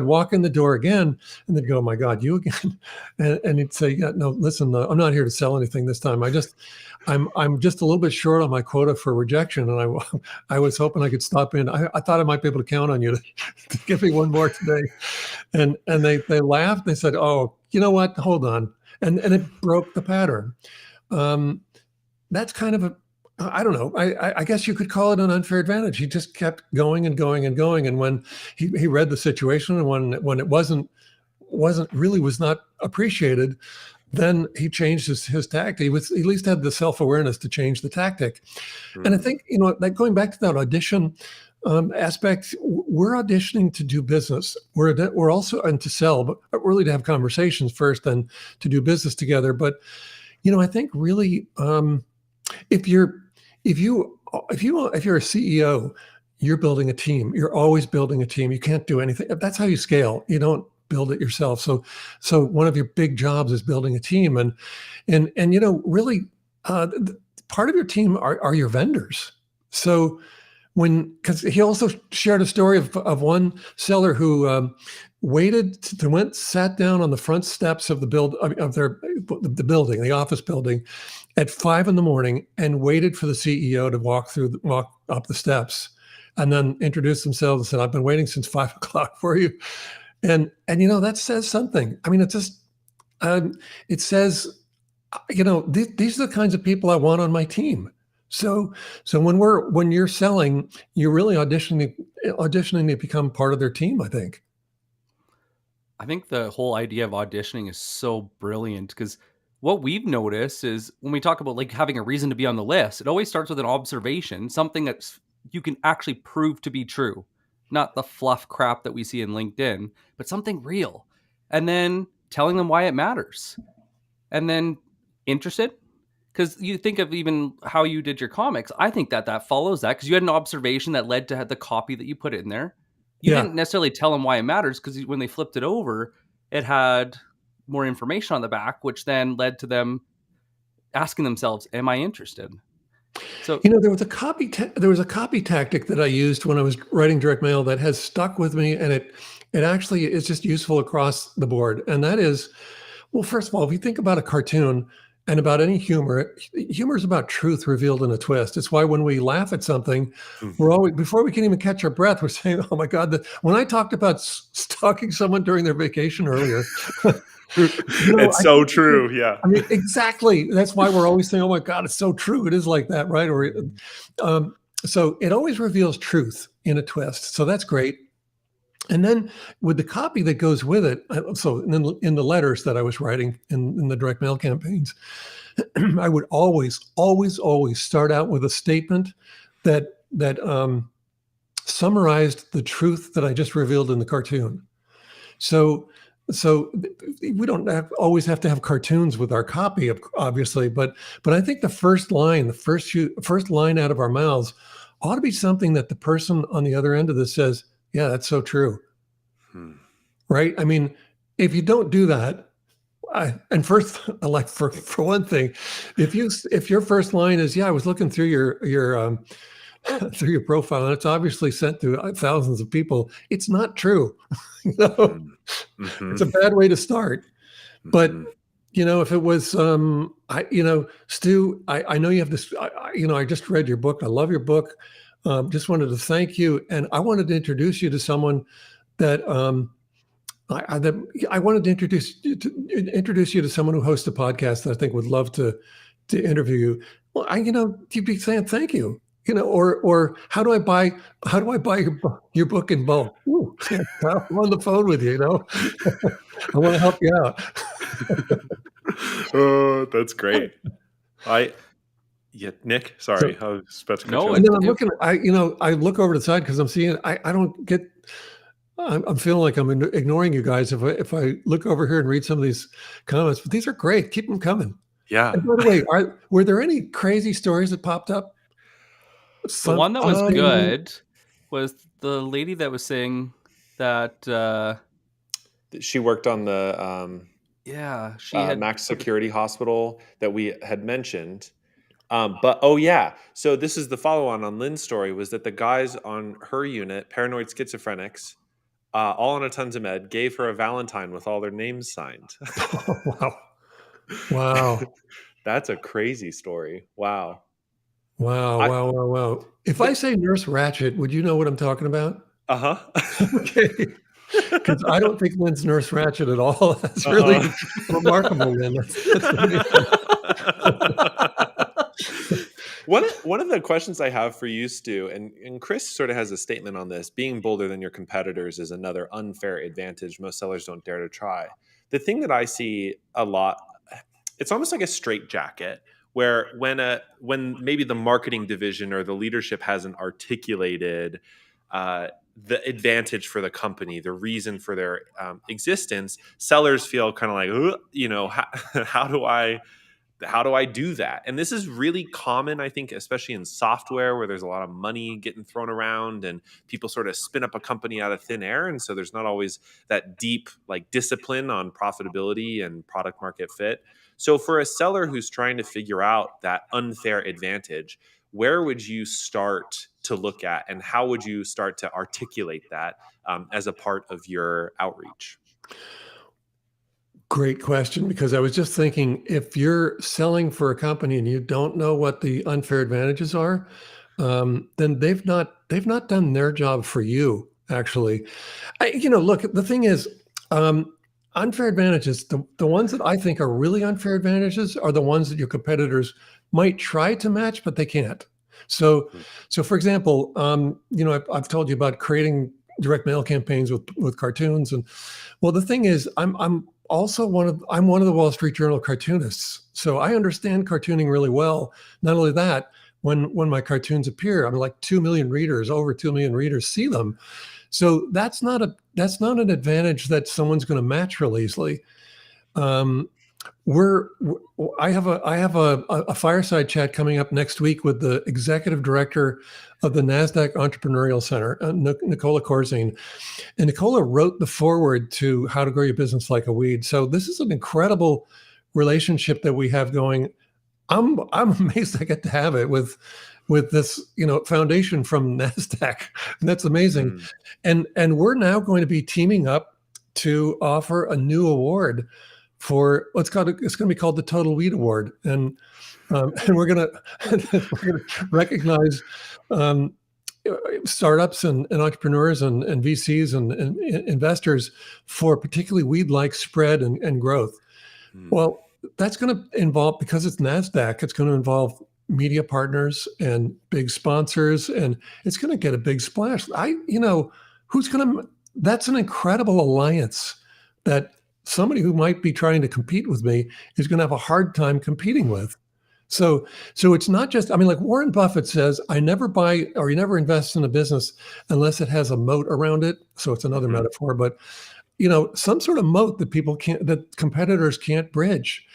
walk in the door again, and they'd go, "Oh my God, you again?" And he'd say, "Yeah, no, listen, I'm not here to sell anything this time. I'm just a little bit short on my quota for rejection, and I was hoping I could stop in. I thought I might be able to count on you to give me one more today." And they laughed. They said, "Oh, you know what? Hold on," and it broke the pattern. That's kind of I don't know. I guess you could call it an unfair advantage. He just kept going and going and going. And when he read the situation, and when it was not appreciated, then he changed his tactic. He at least had the self-awareness to change the tactic. Mm. And I think, like going back to that audition aspect, we're auditioning to do business. We're also, and to sell, but really to have conversations first, and to do business together. But, I think really, if you're a CEO, you're building a team. You're always building a team. You can't do anything. That's how you scale. You don't build it yourself. So one of your big jobs is building a team, and really, part of your team are your vendors. So because he also shared a story of one seller who sat down on the front steps of the building, the office building, at 5 a.m. and waited for the CEO to walk up the steps, and then introduced themselves and said, "I've been waiting since 5 o'clock for you." And that says something. I mean, it says, these are the kinds of people I want on my team. So when you're selling, you're really auditioning to become part of their team, I think. I think the whole idea of auditioning is so brilliant, because what we've noticed is when we talk about like having a reason to be on the list, it always starts with an observation, something that's you can actually prove to be true, not the fluff crap that we see in LinkedIn, but something real. And then telling them why it matters. And then interested, because you think of even how you did your comics. I think that follows that, because you had an observation that led to the copy that you put in there. You didn't necessarily tell them why it matters, because when they flipped it over, it had more information on the back, which then led to them asking themselves, "Am I interested?" So there was a copy tactic that I used when I was writing direct mail that has stuck with me, and it actually is just useful across the board. And that is, well, first of all, if you think about a cartoon and about any humor is about truth revealed in a twist. It's why when we laugh at something, we're always, before we can even catch our breath, we're saying, "Oh my God!" When I talked about stalking someone during their vacation earlier, it's so true. Yeah. I mean, exactly. That's why we're always saying, "Oh my God, it's so true." It is like that, right? Or, so it always reveals truth in a twist. So that's great. And then with the copy that goes with it, so in the letters that I was writing in the direct mail campaigns, I would always start out with a statement that summarized the truth that I just revealed in the cartoon. So we don't always have to have cartoons with our copy, obviously, but I think the first line out of our mouths ought to be something that the person on the other end of this says, "Yeah, that's so true." Right? I mean, if you don't do that, and first, like for one thing, if your first line is, "Yeah, I was looking through your through your profile, and it's obviously sent to thousands of people," it's not true. It's a bad way to start. But if it was, Stu, I know you have this, I just read your book. I love your book. Just wanted to thank you. And I wanted to introduce you to someone that, I wanted to introduce you to someone who hosts a podcast that I think would love to interview you. Well, you'd be saying thank you, or how do I buy your book in bulk? Ooh, I'm on the phone with you, I want to help you out. Oh, that's great. Nick, sorry, I was about to cut you off. And then I'm looking. I look over to the side because I'm seeing. I don't get. I'm feeling like I'm ignoring you guys if I look over here and read some of these comments. But these are great. Keep them coming. Yeah. And by the way, were there any crazy stories that popped up? The one that was good was the lady that was saying that she worked on the she had Max Security Hospital that we had mentioned. So this is the follow-on Lynn's story, was that the guys on her unit, paranoid schizophrenics, all on a tons of med, gave her a Valentine with all their names signed. Wow. That's a crazy story. Wow. Wow. If I say Nurse Ratched, would you know what I'm talking about? Uh-huh. Okay. Because I don't think Lynn's Nurse Ratched at all. That's really remarkable, Lynn. One of the questions I have for you, Stu, and Chris sort of has a statement on this: being bolder than your competitors is another unfair advantage most sellers don't dare to try. The thing that I see a lot, it's almost like a straitjacket, where when maybe the marketing division or the leadership hasn't articulated the advantage for the company, the reason for their existence, sellers feel kind of like, how do I do that? And this is really common, I think, especially in software where there's a lot of money getting thrown around and people sort of spin up a company out of thin air. And so there's not always that deep discipline on profitability and product market fit. So for a seller who's trying to figure out that unfair advantage, where would you start to look at, and how would you start to articulate that as a part of your outreach? Great question, because I was just thinking, if you're selling for a company and you don't know what the unfair advantages are, then they've not done their job for you. Actually, look, the thing is, unfair advantages. The ones that I think are really unfair advantages are the ones that your competitors might try to match, but they can't. So for example, I've told you about creating direct mail campaigns with cartoons, and well, the thing is, I'm also one of the Wall Street Journal cartoonists, so I understand cartooning really well. Not only that, when my cartoons appear, I'm like 2 million readers, over 2 million readers see them. So that's not an advantage that someone's going to match real easily. I have a fireside chat coming up next week with the executive director of the NASDAQ Entrepreneurial Center, Nicola Corzine. And Nicola wrote the foreword to How to Grow Your Business Like a Weed. So this is an incredible relationship that we have going. I'm amazed I get to have it with this, foundation from NASDAQ. And that's amazing. And we're now going to be teaming up to offer a new award for it's going to be called the Total Weed Award. And we're going to recognize startups and entrepreneurs and VCs and investors for particularly weed-like spread and growth. Well, that's going to involve, because it's NASDAQ, it's going to involve media partners and big sponsors, and it's going to get a big splash. That's an incredible alliance that somebody who might be trying to compete with me is going to have a hard time competing with. So it's not just, like Warren Buffett says, I never buy or you never invest in a business unless it has a moat around it. So it's another metaphor, but some sort of moat that competitors can't bridge.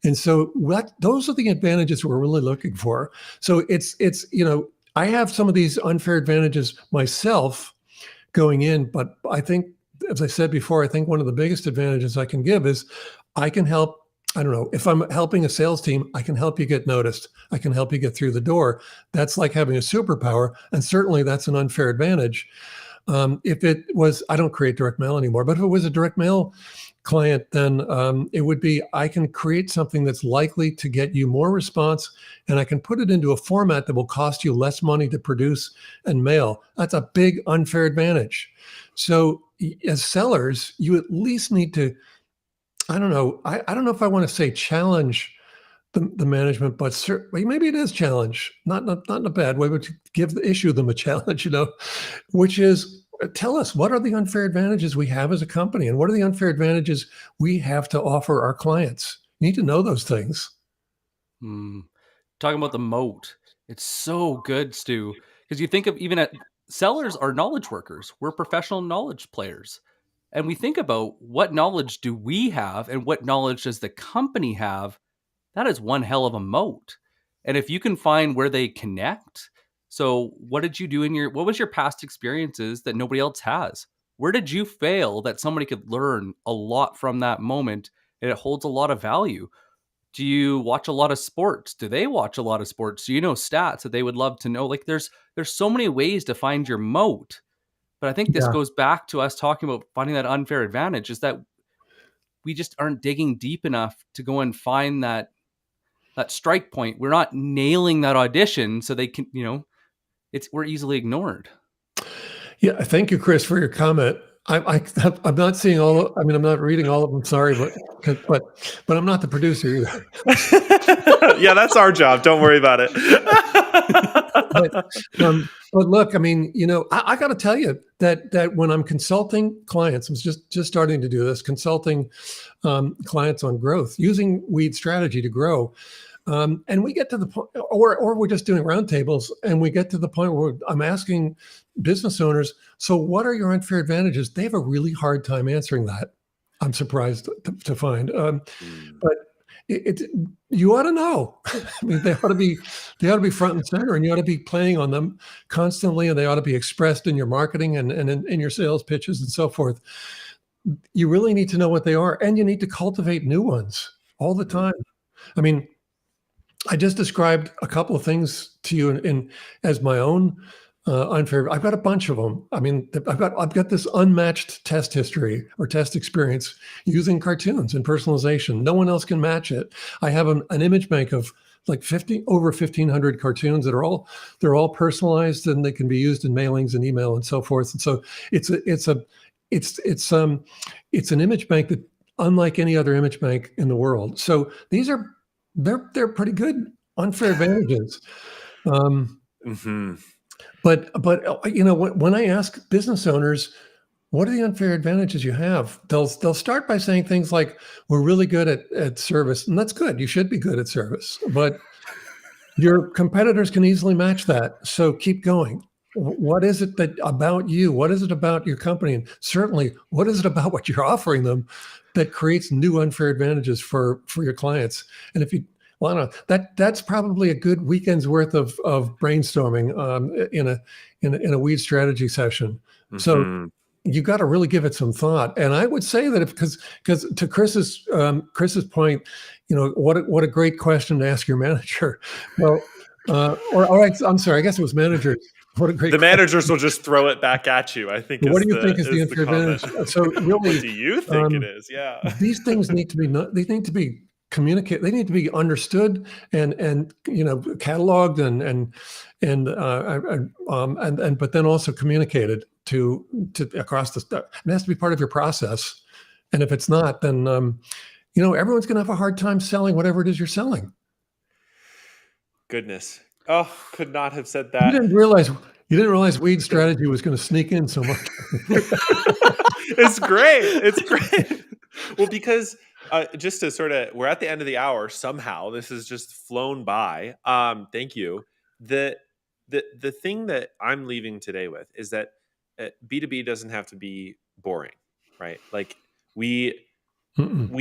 And so those are the advantages we're really looking for. So it's I have some of these unfair advantages myself going in, but I think, as I said before, I think one of the biggest advantages I can give is I can help. I don't know, if I'm helping a sales team, I can help you get noticed. I can help you get through the door. That's like having a superpower, and certainly that's an unfair advantage. If it was, I don't create direct mail anymore, but if it was a direct mail client, then it would be, I can create something that's likely to get you more response, and I can put it into a format that will cost you less money to produce and mail. That's a big unfair advantage. So as sellers, you at least need to, I don't know, I don't know if I want to say challenge the management, but maybe it is challenge, not in a bad way, but to issue them a challenge, which is, tell us, what are the unfair advantages we have as a company, and what are the unfair advantages we have to offer our clients? You need to know those things. Talking about the moat, it's so good, Stu, because you think of even at sellers are knowledge workers. We're professional knowledge players. And we think about what knowledge do we have and what knowledge does the company have. That is one hell of a moat. And if you can find where they connect, so what did you do what was your past experiences that nobody else has? Where did you fail that somebody could learn a lot from that moment, and it holds a lot of value? Do you watch a lot of sports? Do they watch a lot of sports? Do you know stats that they would love to know? Like there's so many ways to find your moat. But I think this Yeah. goes back to us talking about finding that unfair advantage, is that we just aren't digging deep enough to go and find that strike point. We're not nailing that audition so they can, we're easily ignored. Yeah. Thank you, Chris, for your comment. I'm not seeing I'm not reading all of them. Sorry, but I'm not the producer either. Yeah, that's our job. Don't worry about it. But look, I got to tell you that when I'm consulting clients, I'm just starting to do this, consulting clients on growth, using Weed strategy to grow. And we get to the point, or we're just doing roundtables, and we get to the point where I'm asking business owners, so what are your unfair advantages? They have a really hard time answering that. I'm surprised to find. But you ought to know. They ought to be front and center, and you ought to be playing on them constantly, and they ought to be expressed in your marketing and in your sales pitches and so forth. You really need to know what they are, and you need to cultivate new ones all the time. I just described a couple of things to you in as my own unfair. I've got a bunch of them. I've got this unmatched test history or test experience using cartoons and personalization. No one else can match it. I have an image bank of like over 1,500 cartoons that they're all personalized, and they can be used in mailings and email and so forth. And so it's an image bank that unlike any other image bank in the world. So they're pretty good unfair advantages. But when I ask business owners, what are the unfair advantages you have? They'll start by saying things like, we're really good at service. And that's good. You should be good at service. But your competitors can easily match that. So keep going. What is it about you? What is it about your company? And certainly, what is it about what you're offering them that creates new unfair advantages for your clients? And if you, well, I don't know, that's probably a good weekend's worth of brainstorming in a Weed strategy session. So you got to really give it some thought. And I would say that because to Chris's point, what a great question to ask your manager. Well, I'm sorry, I guess it was managers. What a great question. Managers will just throw it back at you, I think. What do you think is the unfair advantage? So really, what do you think it is? Yeah. These things need to be communicated. They need to be understood and cataloged and but then also communicated to across the stuff. It has to be part of your process. And if it's not, then everyone's going to have a hard time selling whatever it is you're selling. Goodness. Oh, could not have said that. You didn't realize Weed strategy was going to sneak in so much. It's great. It's great. Well, because just to we're at the end of the hour somehow. This has just flown by. Thank you. The thing that I'm leaving today with is that B2B doesn't have to be boring, right? Like we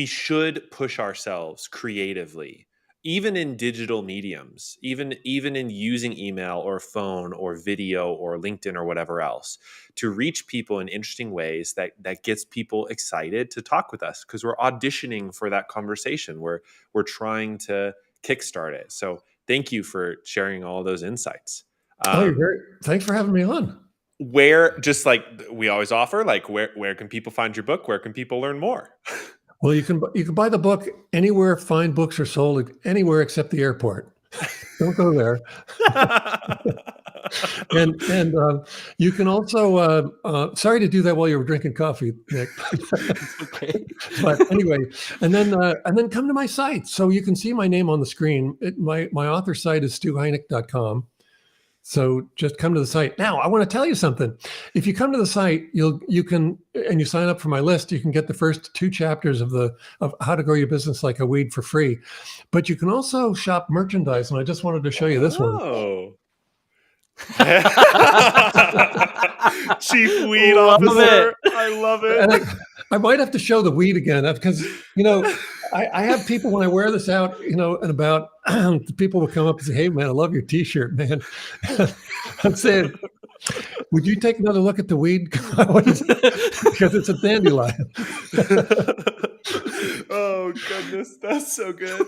should push ourselves creatively, even in digital mediums, even in using email or phone or video or LinkedIn or whatever else, to reach people in interesting ways that gets people excited to talk with us, because we're auditioning for that conversation. We're trying to kickstart it. So thank you for sharing all those insights. Thanks for having me on. where, just like we always offer, like where can people find your book? Where can people learn more? Well, you can buy the book anywhere fine books are sold, anywhere except the airport. Don't go there. And you can also sorry to do that while you were drinking coffee, Nick. It's okay. But anyway, and then come to my site so you can see my name on the screen. My author site is stuheineck.com. So just come to the site. Now, I want to tell you something. If you come to the site, you can and you sign up for my list, you can get the first 2 chapters of How to Grow Your Business Like a Weed for free. But you can also shop merchandise, and I just wanted to show you this one. Oh. Chief Weed Love Officer. it. I love it. And I might have to show the weed again because I have people when I wear this out, and about people will come up and say, "Hey, man, I love your T-shirt, man." I'm saying, would you take another look at the weed? Because it's a dandelion. Oh goodness, that's so good.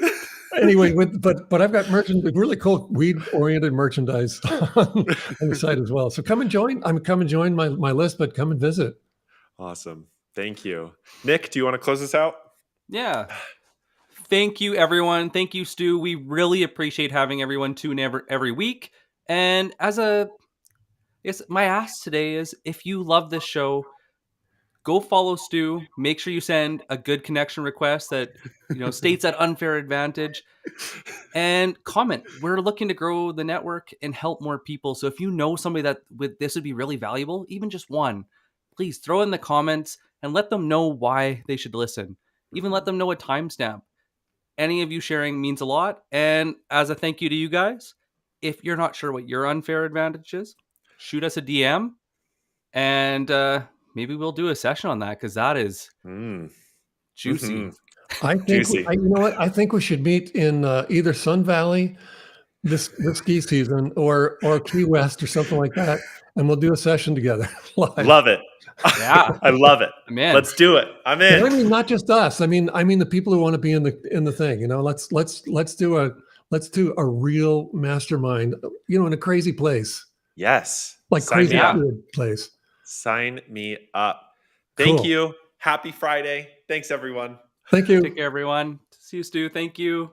Anyway, but I've got really cool weed-oriented merchandise on the site as well. So come and join. Come and join my list, but come and visit. Awesome. Thank you. Nick, do you want to close this out? Yeah. Thank you, everyone. Thank you, Stu. We really appreciate having everyone tune in every week. And my ask today is, if you love this show, go follow Stu. Make sure you send a good connection request that states that unfair advantage, and comment. We're looking to grow the network and help more people. So if you know somebody that this would be really valuable, even just one, please throw in the comments and let them know why they should listen. Even let them know a timestamp. Any of you sharing means a lot. And as a thank you to you guys, if you're not sure what your unfair advantage is, shoot us a DM, and maybe we'll do a session on that, because that is juicy. Mm-hmm. I think Juicy. you know what? I think we should meet in either Sun Valley this ski season or Key West or something like that, and we'll do a session together live. Love it. Yeah. I love it. I'm in. Let's do it. I'm in. And I mean, not just us. I mean the people who want to be in the thing. Let's do a real mastermind. In a crazy place. Yes. Like Sign crazy me up. good place. Sign me up. Thank Cool. you. Happy Friday. Thanks, everyone. Thank you. Take care, everyone. See you, Stu. Thank you.